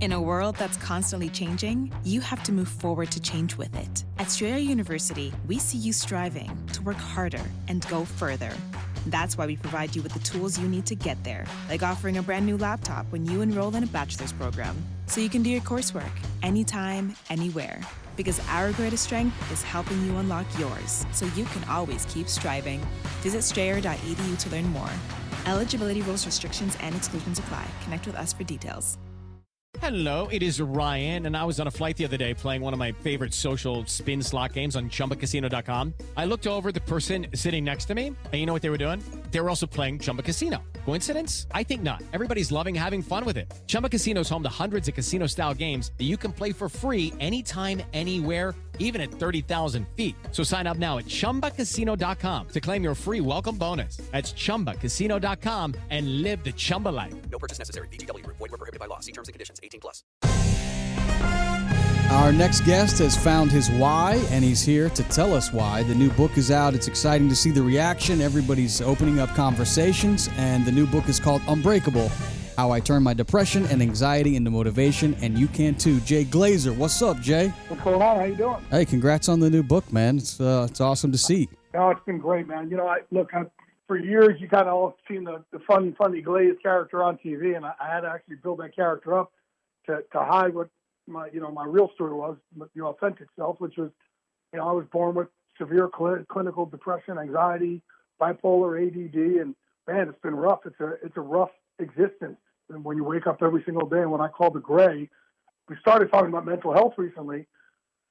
In a world that's constantly changing, you have to move forward to change with it. At Strayer University, we see you striving to work harder and go further. That's why we provide you with the tools you need to get there, like offering a brand new laptop when you enroll in a bachelor's program, so you can do your coursework anytime, anywhere. Because our greatest strength is helping you unlock yours, so you can always keep striving. Visit strayer.edu to learn more. Eligibility rules, restrictions, and exclusions apply. Connect with us for details. Hello, it is Ryan, and I was on a flight the other day playing one of my favorite social spin slot games on ChumbaCasino.com. I looked over at the person sitting next to me, and you know what they were doing? They were also playing Chumba Casino. Coincidence? I think not. Everybody's loving having fun with it. Chumba Casino is home to hundreds of casino-style games that you can play for free anytime, anywhere, even at 30,000 feet. So sign up now at ChumbaCasino.com to claim your free welcome bonus. That's ChumbaCasino.com and live the Chumba life. No purchase necessary. VGW. Void where prohibited by law. See terms and conditions. 18+. Our next guest has found his why, and he's here to tell us why. The new book is out. It's exciting to see the reaction. Everybody's opening up conversations, and the new book is called Unbreakable, How I Turned My Depression and Anxiety into Motivation, and you can too. Jay Glazer. What's up, Jay? What's going on? How you doing? Hey, congrats on the new book, man. It's awesome to see. Oh, it's been great, man. You know, for years, you kind of all seen the funny Glaze character on TV, and I had to actually build that character up to hide what my real story was, the authentic self, which was, I was born with severe clinical depression, anxiety, bipolar, ADD, and man, it's been rough. It's a rough existence. And when you wake up every single day, and when I call the gray, we started talking about mental health recently,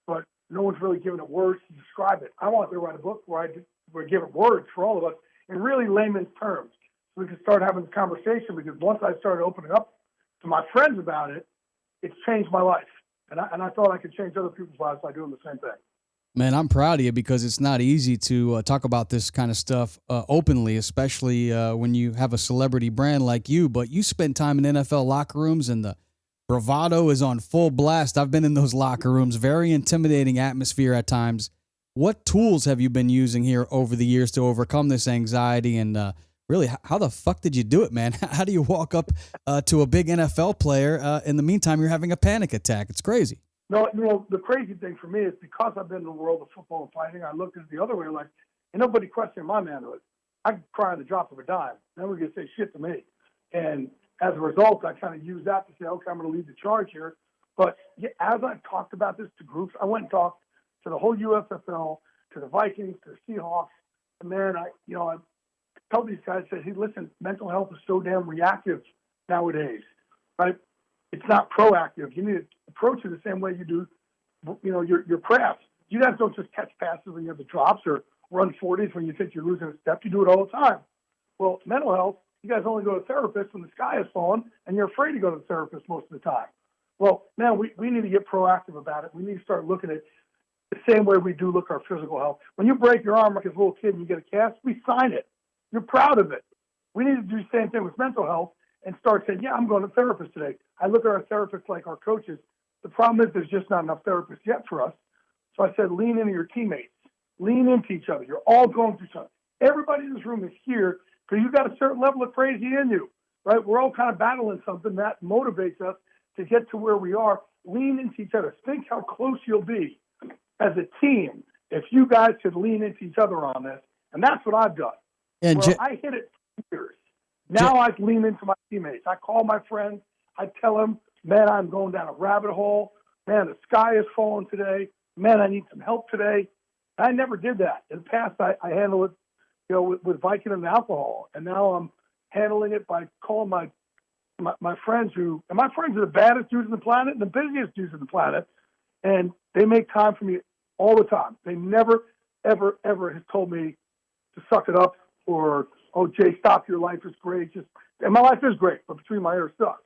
but no one's really given it words to describe it. I wanted to write a book where I give it words for all of us in really layman's terms, so we could start having this conversation. Because once I started opening up to my friends about it, it's changed my life. And I thought I could change other people's lives by doing the same thing. Man, I'm proud of you because it's not easy to talk about this kind of stuff openly, especially when you have a celebrity brand like you. But you spend time in NFL locker rooms, and the bravado is on full blast. I've been in those locker rooms, very intimidating atmosphere at times. What tools have you been using here over the years to overcome this anxiety? And really, how the fuck did you do it, man? How do you walk up to a big NFL player? In the meantime, you're having a panic attack. It's crazy. No, the crazy thing for me is because I've been in the world of football and fighting, I looked at it the other way, like, ain't nobody questioning my manhood. I could cry on the drop of a dime. Never going to say shit to me. And as a result, I kind of used that to say, okay, I'm going to lead the charge here. But as I talked about this to groups, I went and talked to the whole USFL, to the Vikings, to the Seahawks. And man, I tell these guys, say, hey, listen, mental health is so damn reactive nowadays, right? It's not proactive. You need to approach it the same way you do, your craft. You guys don't just catch passes when you have the drops or run 40s when you think you're losing a step. You do it all the time. Well, mental health, you guys only go to therapists when the sky is falling, and you're afraid to go to the therapist most of the time. Well, man, we need to get proactive about it. We need to start looking at it the same way we do look at our physical health. When you break your arm like a little kid and you get a cast, we sign it. You're proud of it. We need to do the same thing with mental health and start saying, yeah, I'm going to a therapist today. I look at our therapists like our coaches. The problem is there's just not enough therapists yet for us. So I said, lean into your teammates. Lean into each other. You're all going through something. Everybody in this room is here because you've got a certain level of crazy in you, right? We're all kind of battling something that motivates us to get to where we are. Lean into each other. Think how close you'll be as a team if you guys could lean into each other on this. And that's what I've done. And I hit it for years. Now I lean into my teammates. I call my friends. I tell them, man, I'm going down a rabbit hole. Man, the sky is falling today. Man, I need some help today. I never did that. In the past, I handled it, with Viking and alcohol. And now I'm handling it by calling my friends and my friends are the baddest dudes on the planet and the busiest dudes on the planet. And they make time for me all the time. They never, ever, ever have told me to suck it up or, oh, Jay, stop, your life is great. And my life is great, but between my ears sucks.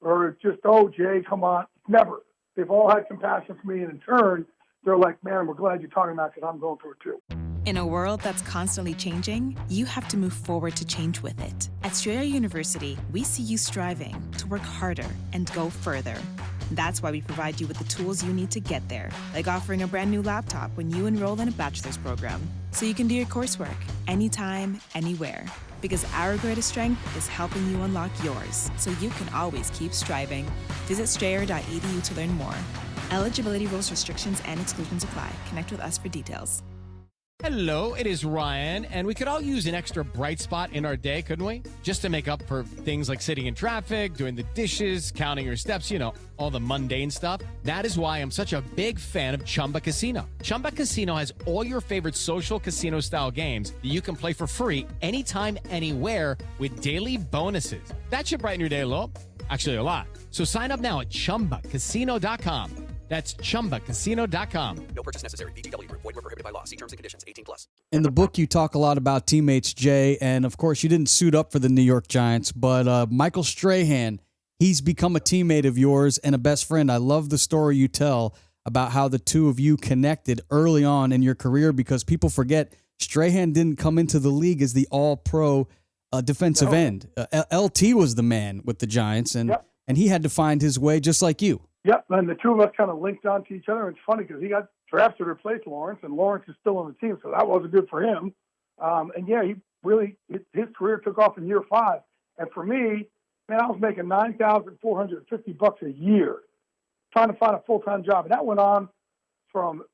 Or just, oh, Jay, come on. Never. They've all had compassion for me, and in turn, they're like, man, we're glad you're talking about it because I'm going through it too. In a world that's constantly changing, you have to move forward to change with it. At Strayer University, we see you striving to work harder and go further. That's why we provide you with the tools you need to get there, like offering a brand new laptop when you enroll in a bachelor's program, so you can do your coursework anytime, anywhere. Because our greatest strength is helping you unlock yours, so you can always keep striving. Visit strayer.edu to learn more. Eligibility rules, restrictions, and exclusions apply. Connect with us for details. Hello, it is Ryan, and we could all use an extra bright spot in our day, couldn't we? Just to make up for things like sitting in traffic, doing the dishes, counting your steps, all the mundane stuff. That is why I'm such a big fan of Chumba Casino. Chumba Casino has all your favorite social casino-style games that you can play for free anytime, anywhere with daily bonuses. That should brighten your day a little. Actually, a lot. So sign up now at ChumbaCasino.com. That's ChumbaCasino.com. No purchase necessary. VGW Group. Void where prohibited by law. See terms and conditions. 18+. In the book, you talk a lot about teammates, Jay, and of course, you didn't suit up for the New York Giants, but Michael Strahan, he's become a teammate of yours and a best friend. I love the story you tell about how the two of you connected early on in your career, because people forget Strahan didn't come into the league as the all-pro defensive end. LT was the man with the Giants, and he had to find his way just like you. Yep, and the two of us kind of linked on to each other. It's funny because he got drafted to replace Lawrence, and Lawrence is still on the team, so that wasn't good for him. He really, his career took off in year 5. And for me, man, I was making $9,450 a year trying to find a full-time job. And that went on from,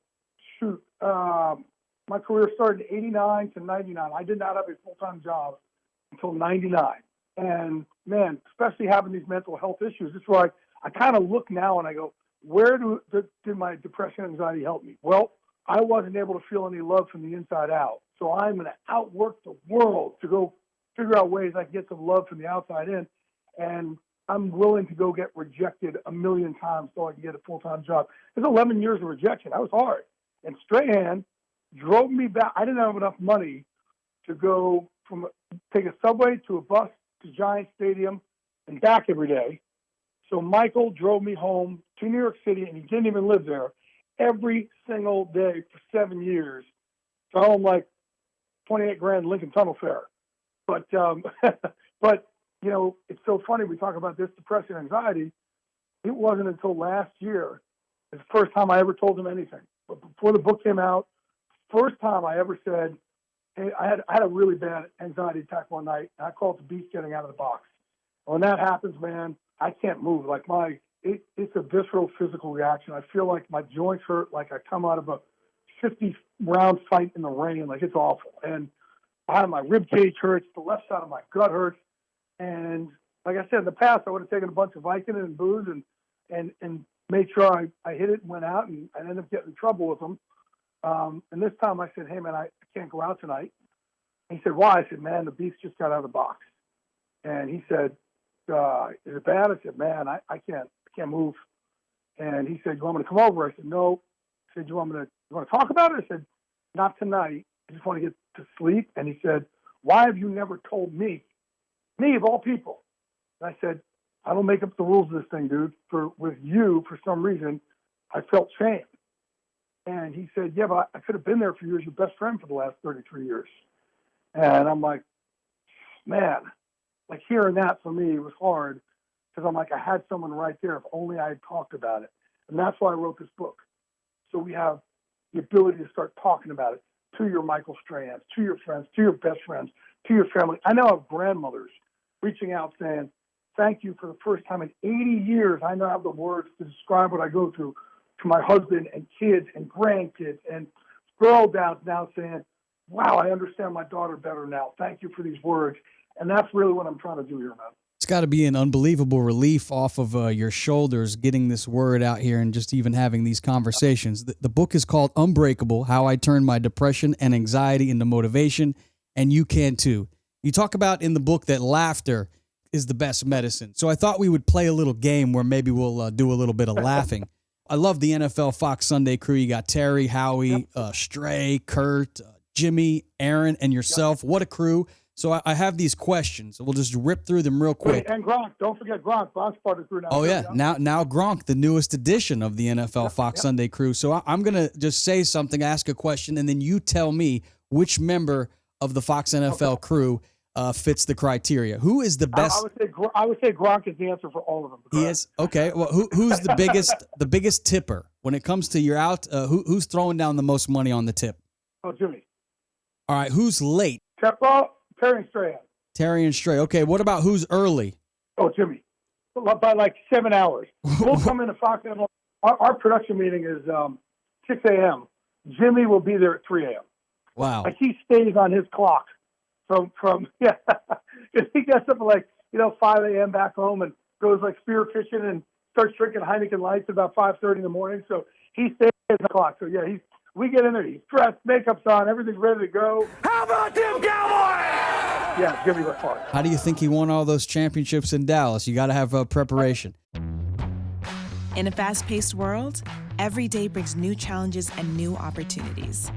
my career started in 89 to 99. I did not have a full-time job until 99. And, man, especially having these mental health issues, this is where I kind of look now and I go, where did my depression and anxiety help me? Well, I wasn't able to feel any love from the inside out. So I'm going to outwork the world to go figure out ways I can get some love from the outside in. And I'm willing to go get rejected a million times so I can get a full-time job. There's 11 years of rejection. That was hard. And Strahan drove me back. I didn't have enough money to go take a subway to a bus to Giant Stadium and back every day. So Michael drove me home to New York City, and he didn't even live there, every single day for 7 years. So I'm like $28,000 Lincoln Tunnel fare. But it's so funny we talk about this depression and anxiety. It wasn't until last year, it's the first time I ever told him anything. But before the book came out, first time I ever said, hey, I had a really bad anxiety attack one night, and I called it the beast getting out of the box. When that happens, man, I can't move. Like it's a visceral physical reaction. I feel like my joints hurt, like I come out of a 50-round fight in the rain. Like it's awful. And my rib cage hurts. The left side of my gut hurts. And like I said, in the past, I would have taken a bunch of Vicodin and booze and made sure I hit it and went out, and I ended up getting in trouble with them. And this time I said, hey, man, I can't go out tonight. And he said, why? I said, man, the beast just got out of the box. And he said, is it bad? I said, man, I can't move. And he said, you want me to come over? I said, no. He said, you want to talk about it? I said, not tonight. I just want to get to sleep. And he said, why have you never told me? Me, of all people. And I said, I don't make up the rules of this thing, dude. With you, for some reason, I felt shame. And he said, yeah, but I could have been there for you as your best friend for the last 33 years. And I'm like, man, like hearing that for me was hard, because I'm like, I had someone right there. If only I had talked about it. And that's why I wrote this book. So we have the ability to start talking about it to your Michael Strahans, to your friends, to your best friends, to your family. I now have grandmothers reaching out saying, thank you for the first time in 80 years. I now have the words to describe what I go through to my husband and kids and grandkids, and girl dads now saying, wow, I understand my daughter better now. Thank you for these words. And that's really what I'm trying to do here, man. It's got to be an unbelievable relief off of your shoulders getting this word out here and just even having these conversations. The book is called Unbreakable, How I Turned My Depression and Anxiety into Motivation, and you can too. You talk about in the book that laughter is the best medicine. So I thought we would play a little game where maybe we'll do a little bit of laughing. I love the NFL Fox Sunday crew. You got Terry, Howie, Stray, Kurt, Jimmy, Aaron, and yourself. What a crew. So I have these questions. We'll just rip through them real quick. And Gronk. Don't forget Gronk. Gronk's part of the crew now. Oh, yeah. Now Gronk, the newest edition of the NFL Fox Sunday crew. So I'm going to just say something, ask a question, and then you tell me which member of the Fox NFL crew fits the criteria. Who is the best? I would say Gronk is the answer for all of them. He is? Okay. Well, who's the biggest tipper? When it comes to you're out, who's throwing down the most money on the tip? Oh, Jimmy. All right. Who's late? Terry Strahan. Terry and Stray. Okay, what about who's early? Oh, Jimmy, by like 7 hours. We'll come into Fox. Our production meeting is 6 a.m. Jimmy will be there at 3 a.m. Wow. Like he stays on his clock from yeah. He gets up at like 5 a.m. back home and goes like spear fishing and starts drinking Heineken Lights about 5:30 in the morning. So he stays on the clock. So yeah, we get in there. He's dressed, makeup's on, everything's ready to go. How about them Cowboys? Yeah, Jimmy was fun. How do you think he won all those championships in Dallas? You got to have preparation. In a fast-paced world, every day brings new challenges and new opportunities.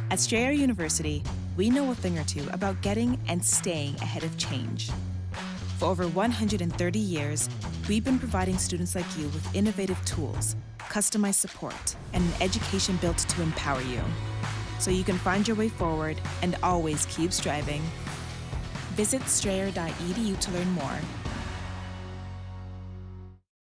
At Strayer University, we know a thing or two about getting and staying ahead of change. For over 130 years, we've been providing students like you with innovative tools, customized support, and an education built to empower you, so you can find your way forward and always keep striving. Visit strayer.edu to learn more.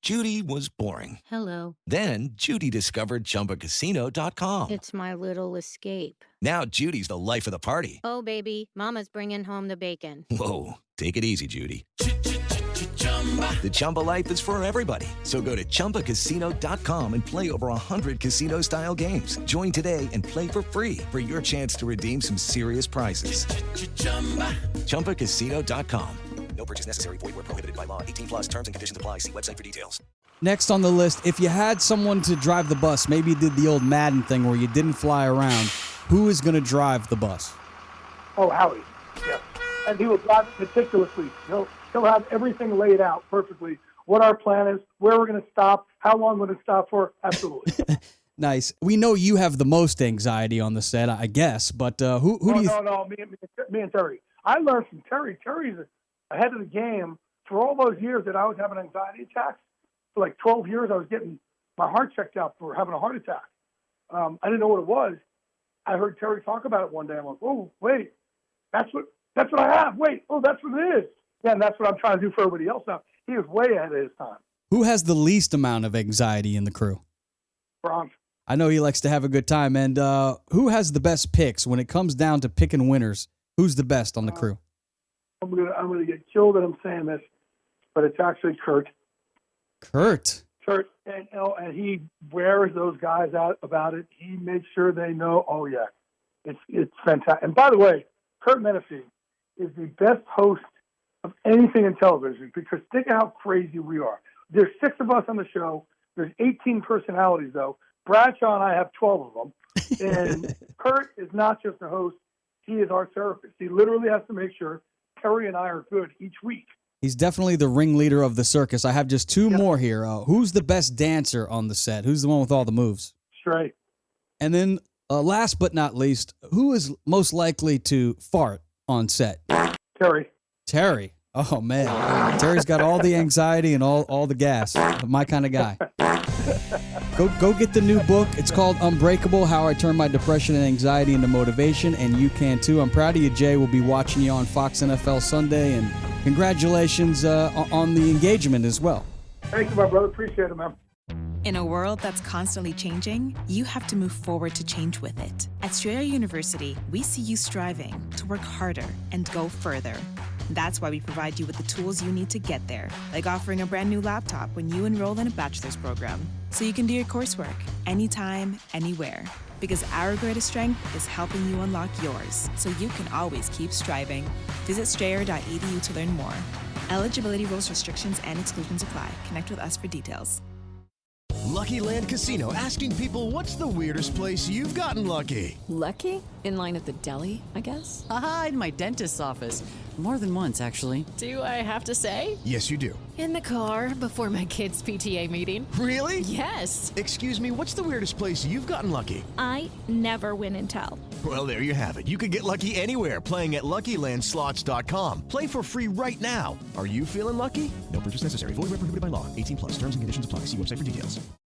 Judy was boring. Hello. Then Judy discovered ChumbaCasino.com. It's my little escape. Now Judy's the life of the party. Oh, baby, mama's bringing home the bacon. Whoa, take it easy, Judy. The Chumba life is for everybody. So go to ChumbaCasino.com and play over 100 casino-style games. Join today and play for free for your chance to redeem some serious prizes. ChumbaCasino.com. No purchase necessary. Void where prohibited by law. 18+ terms and conditions apply. See website for details. Next on the list, if you had someone to drive the bus, maybe you did the old Madden thing where you didn't fly around, who is going to drive the bus? Oh, Howie. Yeah. And he will drive it meticulously. He'll have everything laid out perfectly. What our plan is, where we're going to stop, how long we're going to stop for. Absolutely. Nice. We know you have the most anxiety on the set, I guess, but who do you... No, me and Terry. I learned from Terry. Terry's ahead of the game. For all those years that I was having anxiety attacks, for like 12 years I was getting my heart checked out for having a heart attack. I didn't know what it was. I heard Terry talk about it one day. I'm like, oh, wait, that's what I have. Wait, oh, that's what it is. Yeah, and that's what I'm trying to do for everybody else now. He was way ahead of his time. Who has the least amount of anxiety in the crew? Bronx. I know he likes to have a good time. And who has the best picks when it comes down to picking winners? Who's the best on the crew? I'm gonna get killed that I'm saying this, but it's actually Kurt. Kurt, and he wears those guys out about it. He makes sure they know. Oh yeah, it's fantastic. And by the way, Kurt Menefee is the best host of anything in television because think of how crazy we are. There's 6 of us on the show. There's 18 personalities though. Bradshaw and I have 12 of them. And Kurt is not just a host. He is our therapist. He literally has to make sure Terry and I are good each week. He's definitely the ringleader of the circus. I have just 2 more here. Who's the best dancer on the set? Who's the one with all the moves? Straight. And then last but not least, who is most likely to fart on set? Terry. Oh, man. Terry's got all the anxiety and all the gas. My kind of guy. Go get the new book. It's called Unbreakable, How I Turned My Depression and Anxiety into Motivation, and you can too. I'm proud of you, Jay. We'll be watching you on Fox NFL Sunday, and congratulations on the engagement as well. Thank you, my brother. Appreciate it, man. In a world that's constantly changing, you have to move forward to change with it. At Strayer University, we see you striving to work harder and go further. That's why we provide you with the tools you need to get there, like offering a brand new laptop when you enroll in a bachelor's program, so you can do your coursework anytime, anywhere. Because our greatest strength is helping you unlock yours, so you can always keep striving. Visit strayer.edu to learn more. Eligibility rules, restrictions, and exclusions apply. Connect with us for details. Lucky Land Casino, asking people, what's the weirdest place you've gotten lucky? Lucky? In line at the deli, I guess? Aha, in my dentist's office. More than once, actually. Do I have to say? Yes, you do. In the car before my kids' PTA meeting. Really? Yes. Excuse me, what's the weirdest place you've gotten lucky? I never win and tell. Well, there you have it. You can get lucky anywhere, playing at LuckyLandSlots.com. Play for free right now. Are you feeling lucky? No purchase necessary. Void where prohibited by law. 18+. Terms and conditions apply. See website for details.